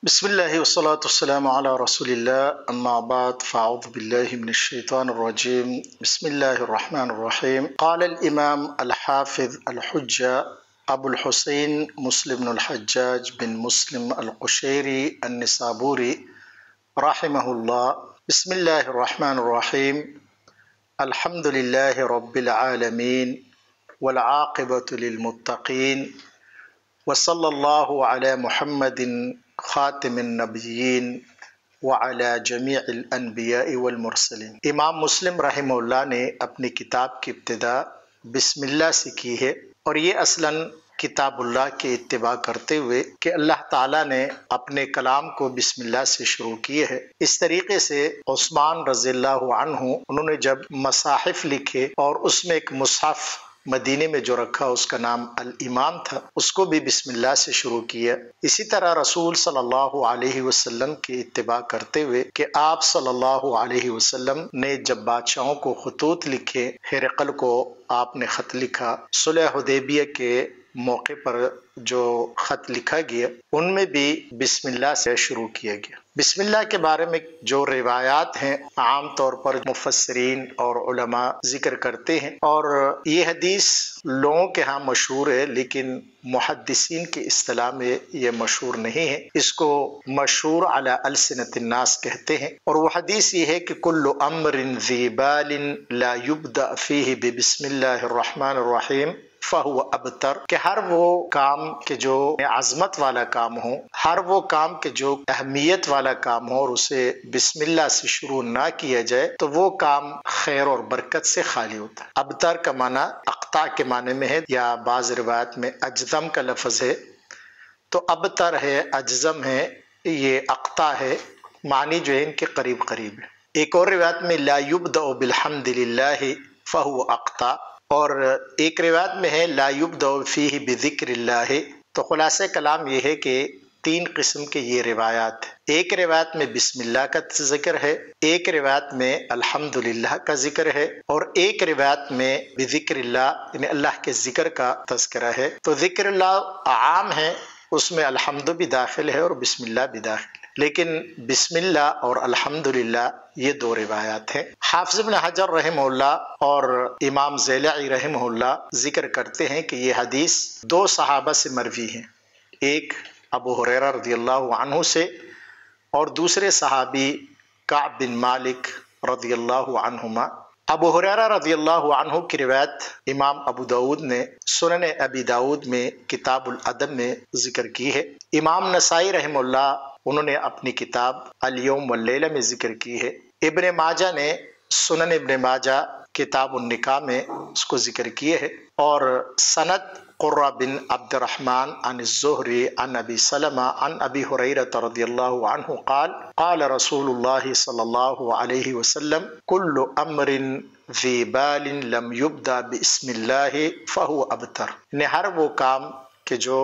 بسم الله والصلاة والسلام على رسول الله أما بعد فأعوذ بالله من الشيطان الرجيم بسم الله الرحمن الرحيم قال الإمام الحافظ الحجة أبو الحسين مسلم بن الحجاج بن مسلم القشيري النسابوري رحمه الله بسم الله الرحمن الرحيم الحمد لله رب العالمين والعاقبة للمتقين وصلی اللہ علی محمد خاتم النبیین وعلی جمیع الانبیاء والمرسلین۔ امام مسلم رحمہ اللہ نے اپنی کتاب کی ابتدا بسم اللہ سے کی ہے، اور یہ اصلاً کتاب اللہ کے اتباع کرتے ہوئے کہ اللہ تعالیٰ نے اپنے کلام کو بسم اللہ سے شروع کیے ہے۔ اس طریقے سے عثمان رضی اللہ عنہ انہوں نے جب مصاحف لکھے اور اس میں ایک مصحف مدینے میں جو رکھا اس کا نام الامام تھا، اس کو بھی بسم اللہ سے شروع کیا۔ اسی طرح رسول صلی اللہ علیہ وسلم کی اتباع کرتے ہوئے کہ آپ صلی اللہ علیہ وسلم نے جب بادشاہوں کو خطوط لکھے، ہرقل کو آپ نے خط لکھا، صلح حدیبیہ کے موقع پر جو خط لکھا گیا ان میں بھی بسم اللہ سے شروع کیا گیا۔ بسم اللہ کے بارے میں جو روایات ہیں عام طور پر مفسرین اور علماء ذکر کرتے ہیں، اور یہ حدیث لوگوں کے ہاں مشہور ہے لیکن محدثین کی اصطلاح میں یہ مشہور نہیں ہے، اس کو مشہور علی السنۃ الناس کہتے ہیں۔ اور وہ حدیث یہ ہے کہ کل امر ذی بال لا یبدأ فیہ ببسم اللہ الرحمن الرحیم فہو ابتر، کہ ہر وہ کام کہ جو عظمت والا کام ہو، ہر وہ کام کہ جو اہمیت والا کام ہو اور اسے بسم اللہ سے شروع نہ کیا جائے تو وہ کام خیر اور برکت سے خالی ہوتا ہے۔ ابتر کا معنی اقطاع کے معنی میں ہے، یا بعض روایت میں اجزم کا لفظ ہے، تو ابتر ہے، اجزم ہے، یہ اقطاع ہے، معنی جو ہے ان کے قریب قریب ہے۔ ایک اور روایت میں لا یبدأ بالحمد للہ فہو اقطاع، اور ایک روایت میں ہے لا یبدأ فیہ بذکر اللہ۔ تو خلاصہ کلام یہ ہے کہ تین قسم کے یہ روایات ہیں۔ ایک روایت میں بسم اللہ کا ذکر ہے، ایک روایت میں الحمدللہ کا ذکر ہے، اور ایک روایت میں بذکر اللہ یعنی اللہ کے ذکر کا تذکرہ ہے۔ تو ذکر اللہ عام ہے، اس میں الحمد بھی داخل ہے اور بسم اللہ بھی داخل ہے، لیکن بسم اللہ اور الحمدللہ یہ دو روایات ہیں۔ حافظ ابن حجر رحمہ اللہ اور امام زیلعی رحمہ اللہ ذکر کرتے ہیں کہ یہ حدیث دو صحابہ سے مروی ہیں، ایک ابو ہریرہ رضی اللہ عنہ سے اور دوسرے صحابی کعب بن مالک رضی اللہ عنہما۔ ابو ہریرہ رضی اللہ عنہ کی روایت امام ابو داود نے سنن ابی داود میں کتاب الادب میں ذکر کی ہے۔ امام نسائی رحمہ اللہ انہوں نے اپنی کتاب الیوم واللیلہ میں ذکر کی ہے۔ ابن ماجہ نے سنن ابن ماجہ کتاب النکاح میں اس کو ذکر کیے ہے، اور سند قرہ بن عبد الرحمن عن الزہری عن ابی سلمہ عن ابی ہریرہ رضی اللہ عنہ قال قال رسول اللہ صلی اللہ علیہ وسلم کل امر ذی بال لم یبدأ بسم اللہ فہو ابتر، یعنی ہر وہ کام کہ جو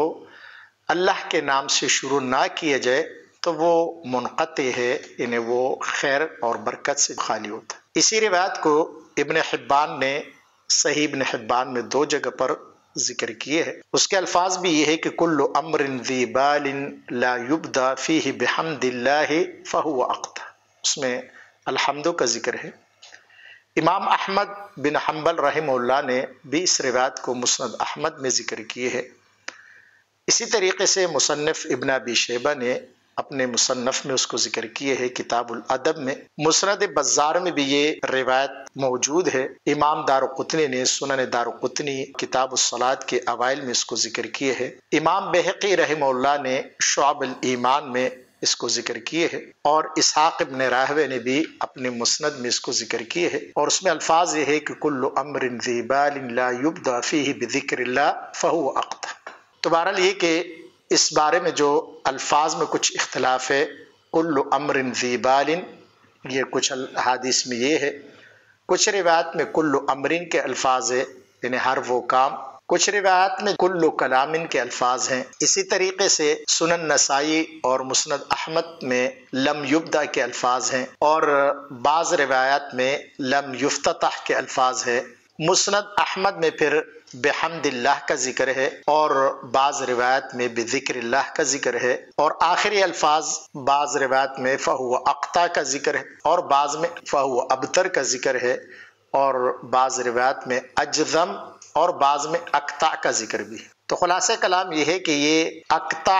اللہ کے نام سے شروع نہ کیا جائے تو وہ منقطع ہے، یعنی وہ خیر اور برکت سے خالی ہوتا ہے۔ اسی روایت کو ابن حبان نے صحیح ابن حبان میں دو جگہ پر ذکر کیے ہیں۔ اس کے الفاظ بھی یہ ہے کہ کل امر ذی بال لا یبدأ فیہ بحمد اللہ فہو اقطع، اس میں الحمد کا ذکر ہے۔ امام احمد بن حنبل رحمہ اللہ نے بھی اس روایت کو مسند احمد میں ذکر کیے ہے۔ اسی طریقے سے مصنف ابن ابی شیبہ نے اپنے مصنف میں اس کو ذکر کیے ہے کتاب الادب میں۔ مسند بزار میں بھی یہ روایت موجود ہے۔ امام دارقطنی نے سنن دارقطنی کتاب الصلاۃ کے اوائل میں اس کو ذکر کیے ہے۔ امام بہقی رحمہ اللہ نے شعب الایمان میں اس کو ذکر کیے ہے، اور اسحاق ابن راہوے نے بھی اپنے مسند میں اس کو ذکر کیے ہے، اور اس میں الفاظ یہ ہے کہ کل امر ذی بال لا یبدأ فیہ بذکر اللہ فہو اقطع۔ تو بہرحال یہ کہ اس بارے میں جو الفاظ میں کچھ اختلاف ہے، کل امر ذی بال یہ کچھ حدیث میں یہ ہے، کچھ روایت میں کل امرین کے الفاظ ہے یعنی ہر وہ کام، کچھ روایات میں کل کلامن کے الفاظ ہیں۔ اسی طریقے سے سنن نسائی اور مسند احمد میں لم یبدأ کے الفاظ ہیں، اور بعض روایات میں لم یفتتح کے الفاظ ہے۔ مسند احمد میں پھر بحمد اللہ کا ذکر ہے، اور بعض روایت میں بذکر اللہ کا ذکر ہے، اور آخری الفاظ بعض روایت میں فہو اقطع کا ذکر ہے، اور بعض میں فہو ابتر کا ذکر ہے، اور بعض روایت میں اجزم اور بعض میں اقطع کا ذکر بھی ہے۔ تو خلاصہ کلام یہ ہے کہ یہ اقطع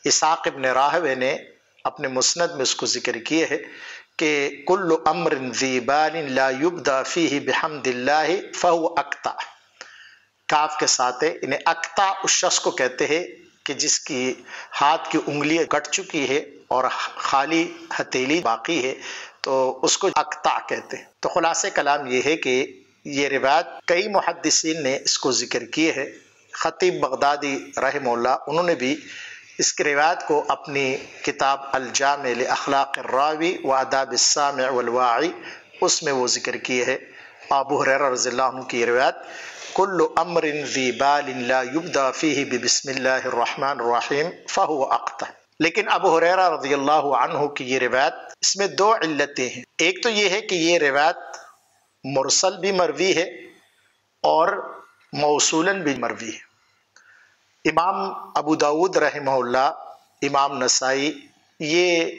اسحاق ابن راہوے نے اپنے مسند میں اس کو ذکر کیے ہے کہ کل امر ذی بال لا یبدا فیہ بحمد اللہ فہو اقطع، کاف کے ساتھ ہے، انہیں اقطع اس شخص کو کہتے ہیں کہ جس کی ہاتھ کی انگلیاں کٹ چکی ہے اور خالی ہتھیلی باقی ہے، تو اس کو اقطع کہتے ہیں۔ تو خلاصہ کلام یہ ہے کہ یہ روایت کئی محدثین نے اس کو ذکر کیے ہے۔ خطیب بغدادی رحمہ اللہ انہوں نے بھی اس کی روایت کو اپنی کتاب الجامع لاخلاق الراوی و آداب السامع والواعی اس میں وہ ذکر کیے ہے۔ ابو ہریرہ رضی اللہ عنہ کی روایت کل امر ذی بال لا یبدا فیہ بسم اللہ الرحمن الرحیم فہو اقطع۔ لیکن ابو ہریرہ رضی اللہ عنہ کی یہ روایت، اس میں دو علتیں ہیں۔ ایک تو یہ ہے کہ یہ روایت مرسل بھی مروی ہے اور موصولاً بھی مروی ہے۔ امام ابو داود رحمہ اللہ، امام نسائی، یہ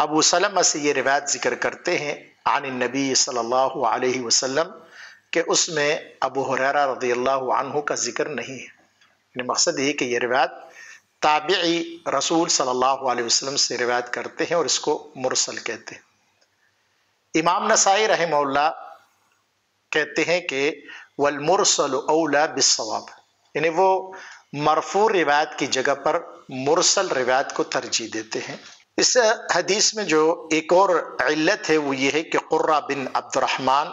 ابو سلمہ سے یہ روایت ذکر کرتے ہیں عن النبی صلی اللہ علیہ وسلم کہ اس میں ابو ہریرہ رضی اللہ عنہ کا ذکر نہیں ہے۔ یعنی مقصد یہ کہ یہ روایت تابعی رسول صلی اللہ علیہ وسلم سے روایت کرتے ہیں اور اس کو مرسل کہتے ہیں۔ امام نسائی رحمہ اللہ کہتے ہیں کہ والمرسل اولا بالصواب، یعنی وہ مرفوع روایت کی جگہ پر مرسل روایت کو ترجیح دیتے ہیں۔ اس حدیث میں جو ایک اور علت ہے وہ یہ ہے کہ قرہ بن عبد الرحمن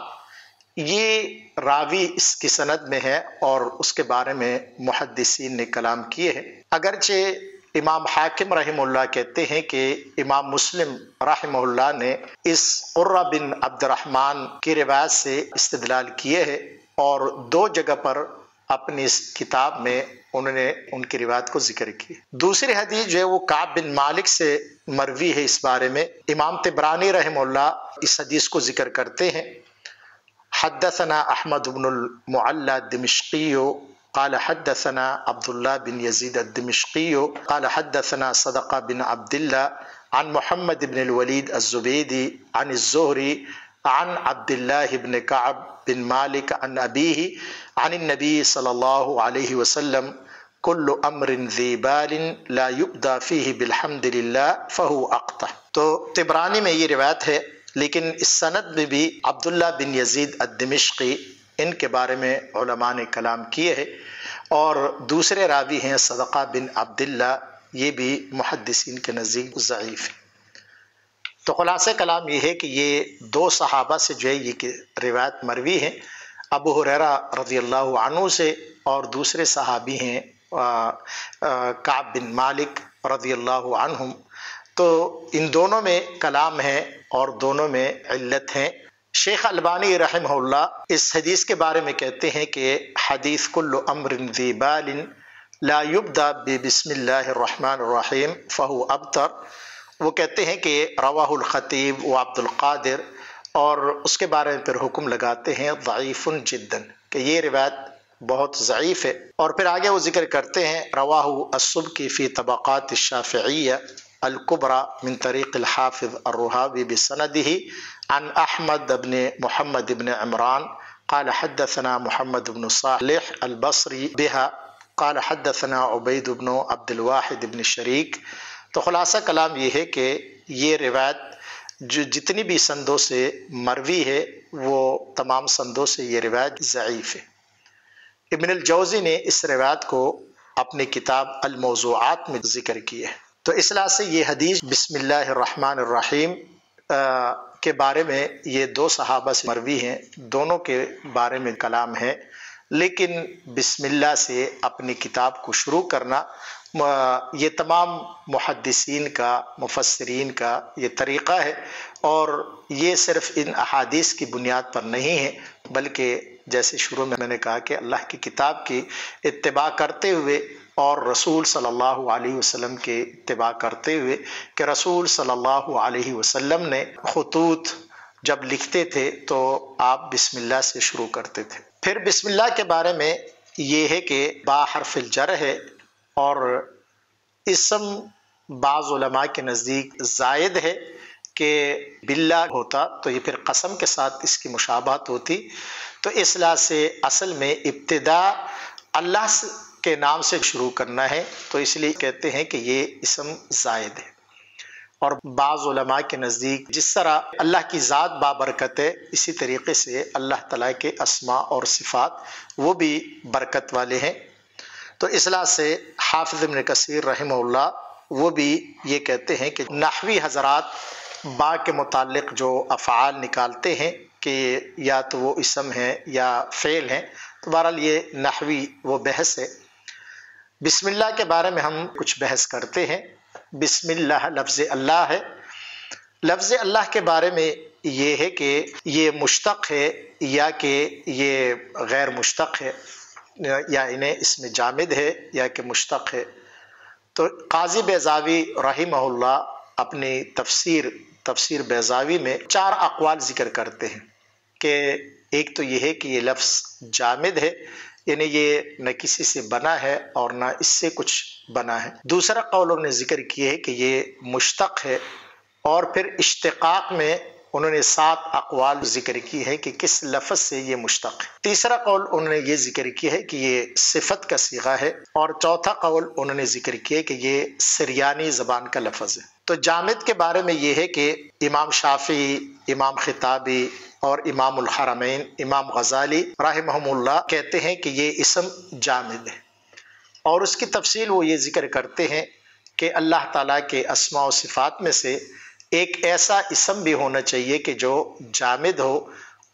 یہ راوی اس کی سند میں ہے اور اس کے بارے میں محدثین نے کلام کیے ہیں۔ اگرچہ امام حاکم رحمہ اللہ کہتے ہیں کہ امام مسلم رحمہ اللہ نے اس قرہ بن عبد الرحمن کی روایت سے استدلال کیے ہیں اور دو جگہ پر اپنی اس کتاب میں انہوں نے ان کی روایت کو ذکر کی۔ دوسری حدیث جو ہے وہ کعب بن مالک سے مروی ہے۔ اس بارے میں امام طبرانی رحمہ اللہ اس حدیث کو ذکر کرتے ہیں، حدثنا احمد بن المعلى الدمشقی قال حدثنا عبد الله بن يزيد الدمشقي قال حدثنا صدقة بن عبد الله عن محمد بن الوليد الزبيدي عن الزهري عن عبد الله بن كعب بن مالك عن أبيه عن النبي صلى الله عليه وسلم كل أمر ذي بال لا يبدأ فيه بالحمد لله فهو أقطع۔ تو طبرانی میں یہ روایت ہے، لیکن اس سند میں بھی عبداللہ بن یزید الدمشقی ان کے بارے میں علماء نے کلام کیے ہیں، اور دوسرے راوی ہیں صدقہ بن عبداللہ، یہ بھی محدثین کے نزدیک ضعیف ہے۔ تو خلاصہ کلام یہ ہے کہ یہ دو صحابہ سے جو ہے یہ روایت مروی ہے، ابو ہریرہ رضی اللہ عنہ سے، اور دوسرے صحابی ہیں کعب بن مالک رضی اللہ عنہم۔ تو ان دونوں میں کلام ہے اور دونوں میں علت ہیں۔ شیخ البانی رحمہ اللہ اس حدیث کے بارے میں کہتے ہیں کہ حدیث کل امر ذی بال لا یبدا بسم اللہ الرحمن الرحیم فہو ابتر، وہ کہتے ہیں کہ رواہ الخطیب و عبد القادر، اور اس کے بارے میں پھر حکم لگاتے ہیں ضعیف جدا، کہ یہ روایت بہت ضعیف ہے۔ اور پھر آگے وہ ذکر کرتے ہیں رواہ السبکی فی طبقات الشافعیہ الكبرى من طریق الحافظ الرہاوی بسندہ عن احمد بن محمد بن عمران قال حدثنا محمد بن صالح البصری بها قال حدثنا عبید بن عبد الواحد بن شریک۔ تو خلاصہ کلام یہ ہے کہ یہ روایت جو جتنی بھی سندوں سے مروی ہے وہ تمام سندوں سے یہ روایت ضعیف ہے۔ ابن الجوزی نے اس روایت کو اپنی کتاب الموضوعات میں ذکر کی ہے۔ تو اس لحاظ سے یہ حدیث بسم اللہ الرحمن الرحیم کے بارے میں یہ دو صحابہ سے مروی ہیں، دونوں کے بارے میں کلام ہے، لیکن بسم اللہ سے اپنی کتاب کو شروع کرنا یہ تمام محدثین کا، مفسرین کا یہ طریقہ ہے، اور یہ صرف ان احادیث کی بنیاد پر نہیں ہے، بلکہ جیسے شروع میں نے کہا کہ اللہ کی کتاب کی اتباع کرتے ہوئے اور رسول صلی اللہ علیہ وسلم کے اتباع کرتے ہوئے، کہ رسول صلی اللہ علیہ وسلم نے خطوط جب لکھتے تھے تو آپ بسم اللہ سے شروع کرتے تھے۔ پھر بسم اللہ کے بارے میں یہ ہے کہ با حرف الجر ہے، اور اسم بعض علماء کے نزدیک زائد ہے کہ باللہ ہوتا تو یہ پھر قسم کے ساتھ اس کی مشابہت ہوتی، تو اس لحاظ سے اصل میں ابتدا اللہ کے نام سے شروع کرنا ہے، تو اس لیے کہتے ہیں کہ یہ اسم زائد ہے۔ اور بعض علماء کے نزدیک جس طرح اللہ کی ذات بابرکت ہے، اسی طریقے سے اللہ تعالیٰ کے اسماء اور صفات وہ بھی برکت والے ہیں۔ تو اس لحاظ سے حافظ ابن کثیر رحمہ اللہ وہ بھی یہ کہتے ہیں کہ نحوی حضرات با کے متعلق جو افعال نکالتے ہیں کہ یا تو وہ اسم ہے یا فعل ہیں، تو بہرحال یہ نحوی وہ بحث ہے۔ بسم اللہ کے بارے میں ہم کچھ بحث کرتے ہیں۔ بسم اللہ لفظ اللہ ہے۔ لفظ اللہ کے بارے میں یہ ہے کہ یہ مشتق ہے یا کہ یہ غیر مشتق ہے، یا انہیں اس میں جامد ہے یا کہ مشتق ہے۔ تو قاضی بیضاوی رحمہ اللہ اپنی تفسیر بیضاوی میں 4 اقوال ذکر کرتے ہیں کہ ایک تو یہ ہے کہ یہ لفظ جامد ہے، یعنی یہ نہ کسی سے بنا ہے اور نہ اس سے کچھ بنا ہے۔ دوسرا قول انہوں نے ذکر کیا ہے کہ یہ مشتق ہے، اور پھر اشتقاق میں انہوں نے 7 اقوال ذکر کی ہے کہ کس لفظ سے یہ مشتق ہے۔ تیسرا قول انہوں نے یہ ذکر کیا ہے کہ یہ صفت کا صیغہ ہے، اور چوتھا قول انہوں نے ذکر کیا ہے کہ یہ سریانی زبان کا لفظ ہے۔ تو جامد کے بارے میں یہ ہے کہ امام شافعی، امام خطابی اور امام الحرمین امام غزالی رحمہم اللہ کہتے ہیں کہ یہ اسم جامد ہے، اور اس کی تفصیل وہ یہ ذکر کرتے ہیں کہ اللہ تعالیٰ کے اسماء و صفات میں سے ایک ایسا اسم بھی ہونا چاہیے کہ جو جامد ہو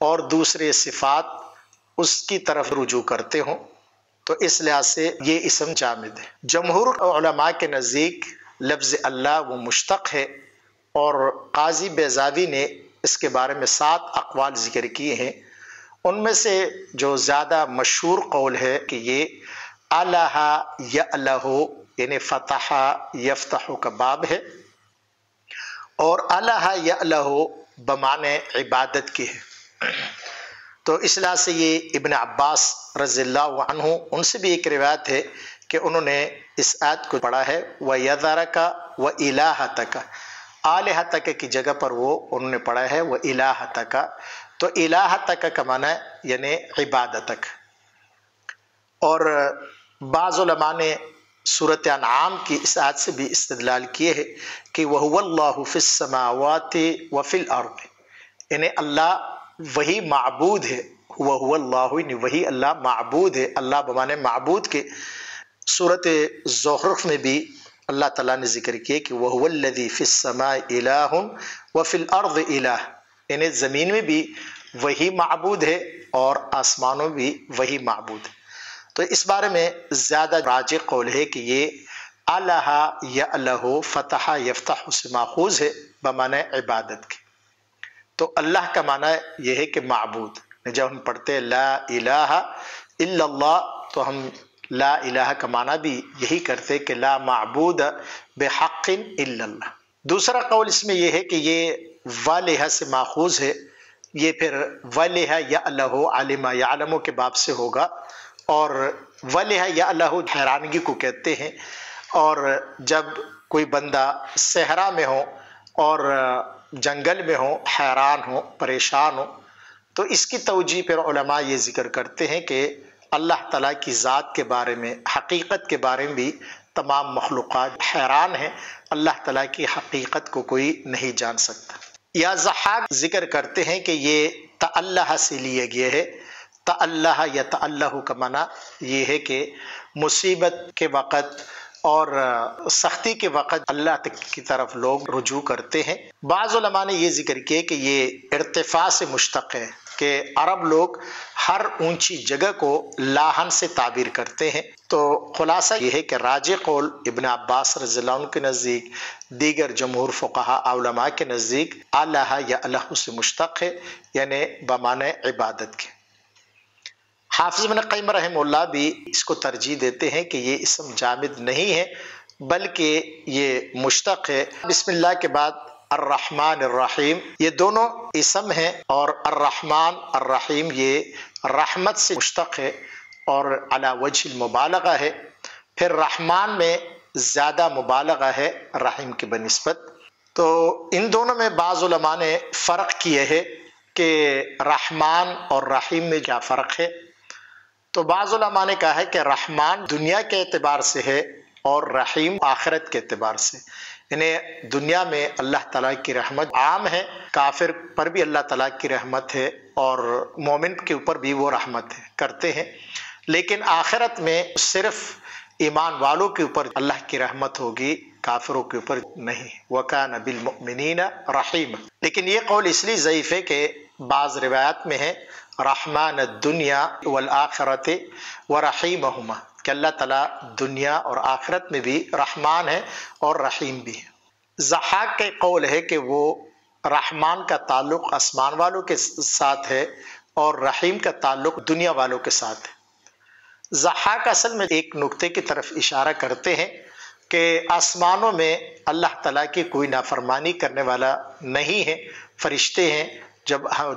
اور دوسرے صفات اس کی طرف رجوع کرتے ہوں، تو اس لحاظ سے یہ اسم جامد ہے۔ جمہور علماء کے نزدیک لفظ اللہ وہ مشتق ہے، اور قاضی بیضاوی نے اس کے بارے میں 7 اقوال ذکر کیے ہیں۔ ان میں سے جو زیادہ مشہور قول ہے کہ یہ الہ یالہ یعنی فتح یفتح کا باب ہے، اور الہ یالہ بمعنی عبادت کے ہے۔ تو اس لحاظ سے یہ ابن عباس رضی اللہ عنہ ان سے بھی ایک روایت ہے کہ انہوں نے اس آیت کو پڑھا ہے وَيَذَرَكَ وَإِلَٰهَتَكَ، آلہتک کی جگہ پر وہ انہوں نے پڑھا ہے وَإِلَٰهَتَكَ، تو الہتک کا معنی یعنی عبادتک۔ اور بعض علماء نے سورۃ انعام کی اس آیت سے بھی استدلال کیے ہے کہ وَهُوَ اللَّهُ فِي السَّمَاوَاتِ وَفِي الْأَرْضِ، یعنی اللہ وہی معبود ہے، وَهُوَ اللَّهُ یعنی وہی اللہ معبود ہے، اللہ بمانے معبود کے۔ سورۃ زخرف میں بھی اللہ تعالیٰ نے ذکر کیا کہ وَهُوَ الَّذِي فِي السَّمَاءِ إِلَٰهٌ وَفِي الْأَرْضِ إِلَٰهٌ، یعنی زمین میں بھی وہی معبود ہے اور آسمانوں میں بھی وہی معبود ہے۔ تو اس بارے میں زیادہ راجح قول ہے کہ یہ الہ یالہ فتح یفتح سے ماخوذ ہے بمعنی عبادت کے۔ تو اللہ کا معنی یہ ہے کہ معبود، جب ہم پڑھتے ہیں لا الہ الا اللہ تو ہم لا الہ کا معنی بھی یہی کرتے کہ لا معبود بحق الا اللہ۔ دوسرا قول اس میں یہ ہے کہ یہ والہ سے ماخوذ ہے، یہ پھر والہ یالہ علم یعلم کے باب سے ہوگا، اور والہ یالہ حیرانگی کو کہتے ہیں، اور جب کوئی بندہ صحرا میں ہو اور جنگل میں ہو، حیران ہو، پریشان ہو، تو اس کی توجیہ پھر علماء یہ ذکر کرتے ہیں کہ اللہ تعالیٰ کی ذات کے بارے میں، حقیقت کے بارے میں بھی تمام مخلوقات حیران ہیں، اللہ تعالیٰ کی حقیقت کو کوئی نہیں جان سکتا۔ یا ضحاک ذکر کرتے ہیں کہ یہ تاللہ سے لیا گیا ہے۔ تاللہ یا تاللہ کا معنی یہ ہے کہ مصیبت کے وقت اور سختی کے وقت اللہ تک کی طرف لوگ رجوع کرتے ہیں۔ بعض علماء نے یہ ذکر کیا کہ یہ ارتفاع سے مشتق ہے، کہ عرب لوگ ہر اونچی جگہ کو لاہن سے تعبیر کرتے ہیں۔ تو خلاصہ یہ ہے کہ راجح قول ابن عباس رضی اللہ عنہ کے نزدیک، دیگر جمہور فقہاء علماء کے نزدیک الہ یا الہ سے مشتق ہے، یعنی بمعنی عبادت کے۔ حافظ ابن قیم رحمہ اللہ بھی اس کو ترجیح دیتے ہیں کہ یہ اسم جامد نہیں ہے بلکہ یہ مشتق ہے۔ بسم اللہ کے بعد الرحمن الرحیم، یہ دونوں اسم ہیں، اور الرحمن الرحیم یہ رحمت سے مشتق ہے، اور علی وجہ المبالغہ ہے، پھر رحمان میں زیادہ مبالغہ ہے رحیم کی بنسبت۔ تو ان دونوں میں بعض علماء نے فرق کیے ہے کہ رحمان اور رحیم میں کیا فرق ہے۔ تو بعض علماء نے کہا ہے کہ رحمان دنیا کے اعتبار سے ہے اور رحیم آخرت کے اعتبار سے، یعنی دنیا میں اللہ تعالیٰ کی رحمت عام ہے، کافر پر بھی اللہ تعالیٰ کی رحمت ہے اور مومن کے اوپر بھی وہ رحمت ہے کرتے ہیں، لیکن آخرت میں صرف ایمان والوں کے اوپر اللہ کی رحمت ہوگی، کافروں کے اوپر نہیں۔ وَكَانَ بِالْمُؤْمِنِينَ رَحِيمًا۔ لیکن یہ قول اس لیے ضعیف ہے کہ بعض روایات میں ہے رحمان الدنیا والآخرت ورحیمہما، کہ اللہ تعالیٰ دنیا اور آخرت میں بھی رحمان ہے اور رحیم بھی ہے۔ ضحاک کے قول ہے کہ وہ رحمان کا تعلق آسمان والوں کے ساتھ ہے اور رحیم کا تعلق دنیا والوں کے ساتھ ہے۔ ضحاک اصل میں ایک نقطے کی طرف اشارہ کرتے ہیں کہ آسمانوں میں اللہ تعالیٰ کی کوئی نافرمانی کرنے والا نہیں ہے، فرشتے ہیں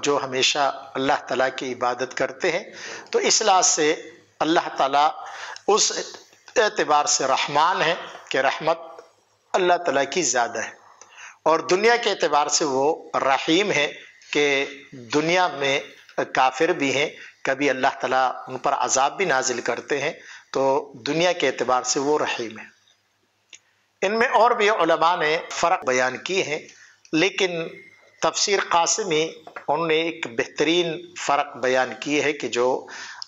جو ہمیشہ اللہ تعالیٰ کی عبادت کرتے ہیں، تو اس لحاظ سے اللہ تعالیٰ اس اعتبار سے رحمان ہے کہ رحمت اللہ تعالیٰ کی زیادہ ہے، اور دنیا کے اعتبار سے وہ رحیم ہے کہ دنیا میں کافر بھی ہیں، کبھی اللہ تعالیٰ ان پر عذاب بھی نازل کرتے ہیں، تو دنیا کے اعتبار سے وہ رحیم ہے۔ ان میں اور بھی علماء نے فرق بیان کی ہیں، لیکن تفسیر قاسمی انہوں نے ایک بہترین فرق بیان کی ہے کہ جو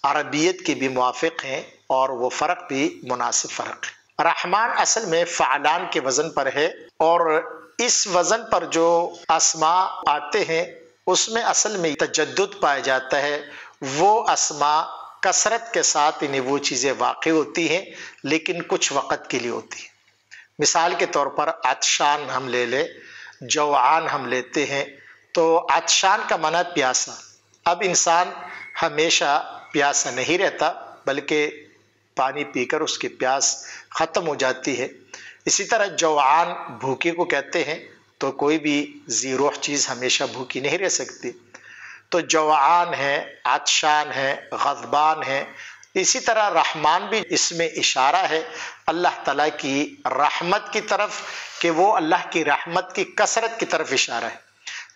عربیت کے بھی موافق ہیں اور وہ فرق بھی مناسب فرق ہے۔ رحمان اصل میں فعلان کے وزن پر ہے، اور اس وزن پر جو اسماء آتے ہیں اس میں اصل میں تجدد پایا جاتا ہے، وہ اسماء کثرت کے ساتھ انہیں وہ چیزیں واقع ہوتی ہیں لیکن کچھ وقت کے لیے ہوتی ہیں۔ مثال کے طور پر عطشان ہم لے لیں، جوعان ہم لیتے ہیں، تو عطشان کا معنی پیاسا، اب انسان ہمیشہ پیاسا نہیں رہتا بلکہ پانی پی کر اس کی پیاس ختم ہو جاتی ہے۔ اسی طرح جوعان بھوکے کو کہتے ہیں، تو کوئی بھی ذی روح چیز ہمیشہ بھوکی نہیں رہ سکتی، تو جوعان ہے، عطشان ہے، غضبان ہے۔ اسی طرح رحمان بھی اس میں اشارہ ہے اللہ تعالیٰ کی رحمت کی طرف، کہ وہ اللہ کی رحمت کی کثرت کی طرف اشارہ ہے۔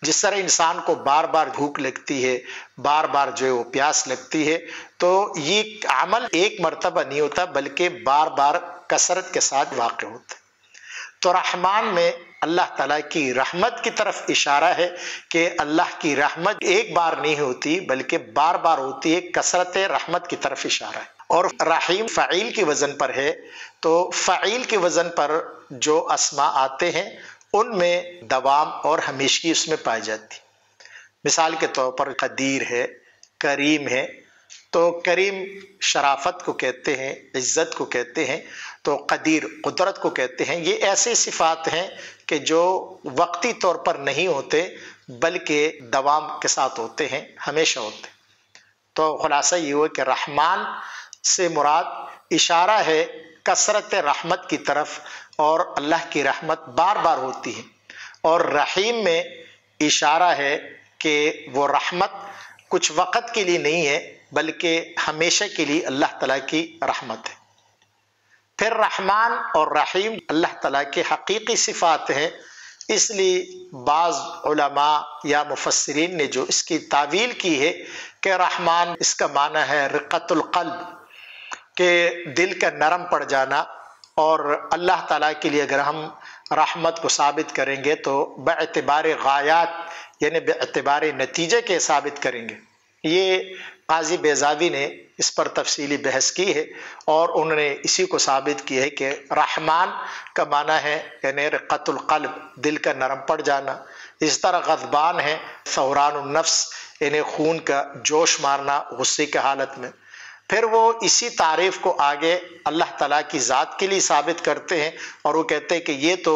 جس طرح انسان کو بار بار بھوک لگتی ہے، بار بار جو ہے وہ پیاس لگتی ہے، تو یہ عمل ایک مرتبہ نہیں ہوتا بلکہ بار بار کثرت کے ساتھ واقع ہوتا ہے۔ تو رحمان میں اللہ تعالیٰ کی رحمت کی طرف اشارہ ہے کہ اللہ کی رحمت ایک بار نہیں ہوتی بلکہ بار بار ہوتی ہے، کثرت رحمت کی طرف اشارہ ہے۔ اور رحیم فعیل کے وزن پر ہے، تو فعیل کے وزن پر جو اسماء آتے ہیں ان میں دوام اور ہمیشگی اس میں پائی جاتی۔ مثال کے طور پر قدیر ہے، کریم ہے، تو کریم شرافت کو کہتے ہیں، عزت کو کہتے ہیں، تو قدیر قدرت کو کہتے ہیں۔ یہ ایسے صفات ہیں کہ جو وقتی طور پر نہیں ہوتے بلکہ دوام کے ساتھ ہوتے ہیں، ہمیشہ ہوتے ہیں۔ تو خلاصہ یہ ہوا کہ رحمان سے مراد اشارہ ہے کثرت رحمت کی طرف، اور اللہ کی رحمت بار بار ہوتی ہے، اور رحیم میں اشارہ ہے کہ وہ رحمت کچھ وقت کے لیے نہیں ہے بلکہ ہمیشہ کے لیے اللہ تعالیٰ کی رحمت ہے۔ پھر رحمان اور رحیم اللہ تعالیٰ کے حقیقی صفات ہیں، اس لیے بعض علماء یا مفسرین نے جو اس کی تعویل کی ہے کہ رحمان اس کا معنی ہے رقت القلب، کہ دل کا نرم پڑ جانا، اور اللہ تعالیٰ کے لیے اگر ہم رحمت کو ثابت کریں گے تو باعتبار غایات یعنی باعتبار نتیجے کے ثابت کریں گے۔ یہ قاضی بیضاوی نے اس پر تفصیلی بحث کی ہے، اور انہوں نے اسی کو ثابت کی ہے کہ رحمان کا معنی ہے یعنی رقت القلب، دل کا نرم پڑ جانا۔ اس طرح غضبان ہے ثوران النفس، یعنی خون کا جوش مارنا غصے کی حالت میں۔ پھر وہ اسی تعریف کو آگے اللہ تعالیٰ کی ذات کے لیے ثابت کرتے ہیں، اور وہ کہتے ہیں کہ یہ تو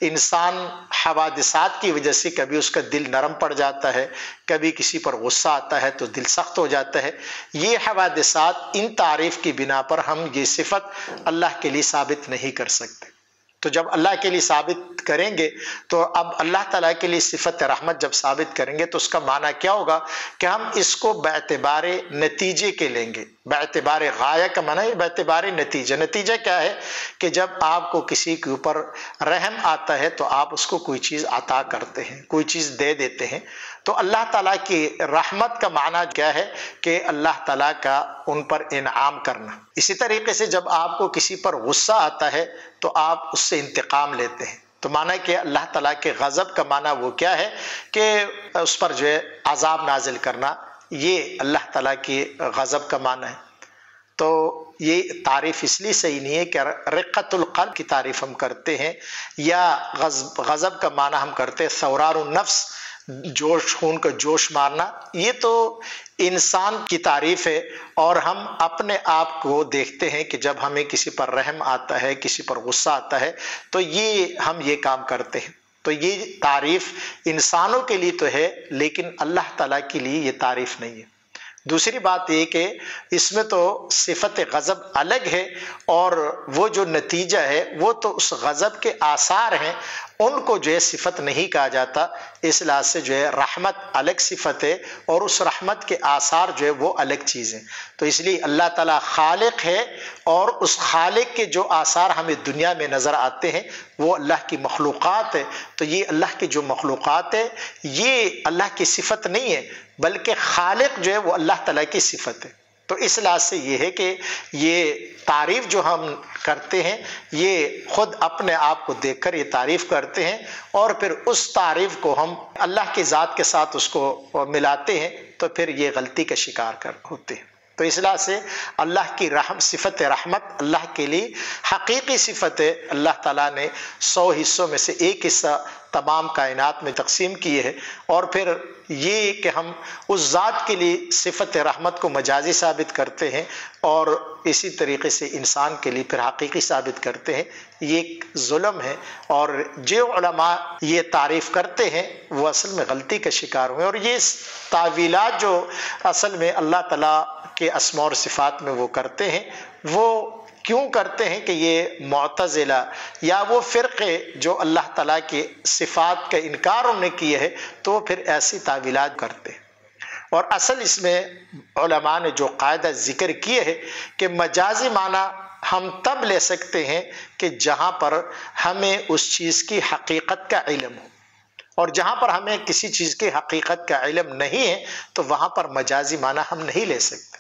انسان حوادثات کی وجہ سے کبھی اس کا دل نرم پڑ جاتا ہے، کبھی کسی پر غصہ آتا ہے تو دل سخت ہو جاتا ہے۔ یہ حوادثات، ان تعریف کی بنا پر ہم یہ صفت اللہ کے لیے ثابت نہیں کر سکتے۔ تو جب اللہ کے لیے ثابت کریں گے تو اب اللہ تعالیٰ کے لیے صفت رحمت جب ثابت کریں گے تو اس کا معنی کیا ہوگا کہ ہم اس کو باعتبار نتیجے کے لیں گے. باعتبار غایہ کا معنی ہے باعتبار نتیجہ. نتیجہ کیا ہے کہ جب آپ کو کسی کے اوپر رحم آتا ہے تو آپ اس کو کوئی چیز عطا کرتے ہیں، کوئی چیز دے دیتے ہیں. تو اللہ تعالیٰ کی رحمت کا معنی کیا ہے کہ اللہ تعالیٰ کا ان پر انعام کرنا. اسی طریقے سے جب آپ کو کسی پر غصہ آتا ہے تو آپ اس سے انتقام لیتے ہیں. تو معنی کہ اللہ تعالیٰ کے غضب کا معنی وہ کیا ہے کہ اس پر جو ہے عذاب نازل کرنا، یہ اللہ تعالیٰ کی غضب کا معنی ہے. تو یہ تعریف اس لیے صحیح نہیں ہے کہ رقت القلب کی تعریف ہم کرتے ہیں یا غضب کا معنی ہم کرتے ہیں ثورار النفس، جوش خون کا جوش مارنا. یہ تو انسان کی تعریف ہے اور ہم اپنے آپ کو دیکھتے ہیں کہ جب ہمیں کسی پر رحم آتا ہے، کسی پر غصہ آتا ہے تو ہم یہ کام کرتے ہیں. تو یہ تعریف انسانوں کے لیے تو ہے لیکن اللہ تعالیٰ کے لیے یہ تعریف نہیں ہے. دوسری بات یہ کہ اس میں تو صفت غضب الگ ہے اور وہ جو نتیجہ ہے وہ تو اس غضب کے آثار ہیں، ان کو جو ہے صفت نہیں کہا جاتا. اس لحاظ سے جو ہے رحمت الگ صفت ہے اور اس رحمت کے آثار جو ہے وہ الگ چیز ہیں. تو اس لیے اللہ تعالیٰ خالق ہے اور اس خالق کے جو آثار ہمیں دنیا میں نظر آتے ہیں وہ اللہ کی مخلوقات ہے. تو یہ اللہ کی جو مخلوقات ہے یہ اللہ کی صفت نہیں ہے بلکہ خالق جو ہے وہ اللہ تعالیٰ کی صفت ہے. تو اس لحاظ سے یہ ہے کہ یہ تعریف جو ہم کرتے ہیں یہ خود اپنے آپ کو دیکھ کر یہ تعریف کرتے ہیں اور پھر اس تعریف کو ہم اللہ کی ذات کے ساتھ اس کو ملاتے ہیں تو پھر یہ غلطی کا شکار ہوتے ہیں. تو اس لحاظ سے اللہ کی صفت رحمت اللہ کے لیے حقیقی صفت ہے. اللہ تعالیٰ نے 100 حصوں میں سے ایک حصہ تمام کائنات میں تقسیم کیے ہے اور پھر یہ کہ ہم اس ذات کے لیے صفت رحمت کو مجازی ثابت کرتے ہیں اور اسی طریقے سے انسان کے لیے پھر حقیقی ثابت کرتے ہیں، یہ ایک ظلم ہے. اور جو علماء یہ تعریف کرتے ہیں وہ اصل میں غلطی کا شکار ہوئے. اور یہ تعویلات جو اصل میں اللہ تعالیٰ کے اسماء اور صفات میں وہ کرتے ہیں وہ کیوں کرتے ہیں کہ یہ معتزلہ یا وہ فرقے جو اللہ تعالیٰ کی صفات کا انکار انہیں کیے ہے تو پھر ایسی تعویلات کرتے ہیں. اور اصل اس میں علماء نے جو قاعدہ ذکر کیے ہے کہ مجازی معنی ہم تب لے سکتے ہیں کہ جہاں پر ہمیں اس چیز کی حقیقت کا علم ہو، اور جہاں پر ہمیں کسی چیز کی حقیقت کا علم نہیں ہے تو وہاں پر مجازی معنی ہم نہیں لے سکتے.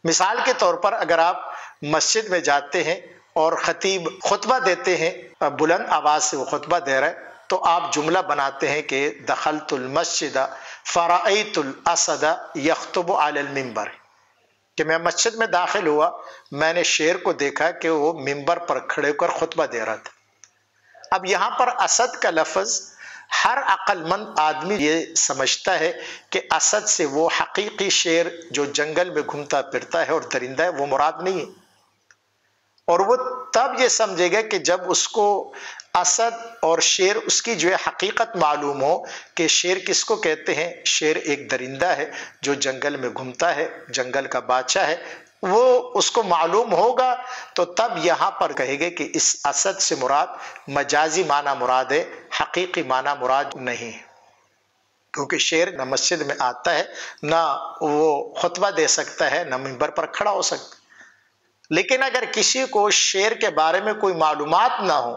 مثال کے طور پر اگر آپ مسجد میں جاتے ہیں اور خطیب خطبہ دیتے ہیں، بلند آواز سے وہ خطبہ دے رہا ہے تو آپ جملہ بناتے ہیں کہ دخلت المسجد فرأیت الاسد یخطب علی المنبر، کہ میں مسجد میں داخل ہوا، میں نے شیر کو دیکھا کہ وہ منبر پر کھڑے ہو کر خطبہ دے رہا تھا. اب یہاں پر اسد کا لفظ ہر عقل مند آدمی یہ سمجھتا ہے کہ اسد سے وہ حقیقی شیر جو جنگل میں گھومتا پھرتا ہے اور درندہ ہے وہ مراد نہیں ہے. اور وہ تب یہ سمجھے گا کہ جب اس کو اسد اور شیر اس کی جو ہے حقیقت معلوم ہو کہ شیر کس کو کہتے ہیں. شیر ایک درندہ ہے جو جنگل میں گھومتا ہے، جنگل کا بادشاہ ہے، وہ اس کو معلوم ہوگا تو تب یہاں پر کہے گے کہ اس اسد سے مراد مجازی معنی مراد ہے، حقیقی معنی مراد نہیں ہے. کیونکہ شیر نہ مسجد میں آتا ہے، نہ وہ خطبہ دے سکتا ہے، نہ منبر پر کھڑا ہو سکتا. لیکن اگر کسی کو شیر کے بارے میں کوئی معلومات نہ ہو،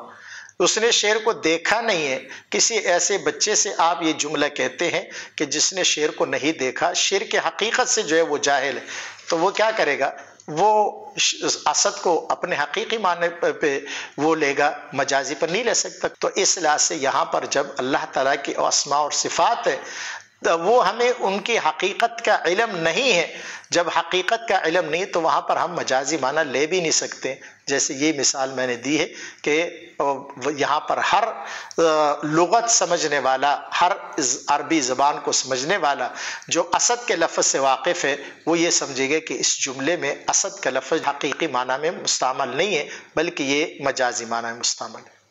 اس نے شیر کو دیکھا نہیں ہے، کسی ایسے بچے سے آپ یہ جملہ کہتے ہیں کہ جس نے شیر کو نہیں دیکھا، شیر کی حقیقت سے جو ہے وہ جاہل ہے، تو وہ کیا کرے گا؟ وہ اسد کو اپنے حقیقی معنی پہ وہ لے گا، مجازی پر نہیں لے سکتا. تو اس لحاظ سے یہاں پر جب اللہ تعالیٰ کی اسماء اور صفات ہے وہ ہمیں ان کی حقیقت کا علم نہیں ہے. جب حقیقت کا علم نہیں تو وہاں پر ہم مجازی معنی لے بھی نہیں سکتے. جیسے یہ مثال میں نے دی ہے کہ یہاں پر ہر لغت سمجھنے والا، ہر عربی زبان کو سمجھنے والا جو اسد کے لفظ سے واقف ہے وہ یہ سمجھے گا کہ اس جملے میں اسد کا لفظ حقیقی معنی میں مستعمل نہیں ہے بلکہ یہ مجازی معنی میں مستعمل ہے.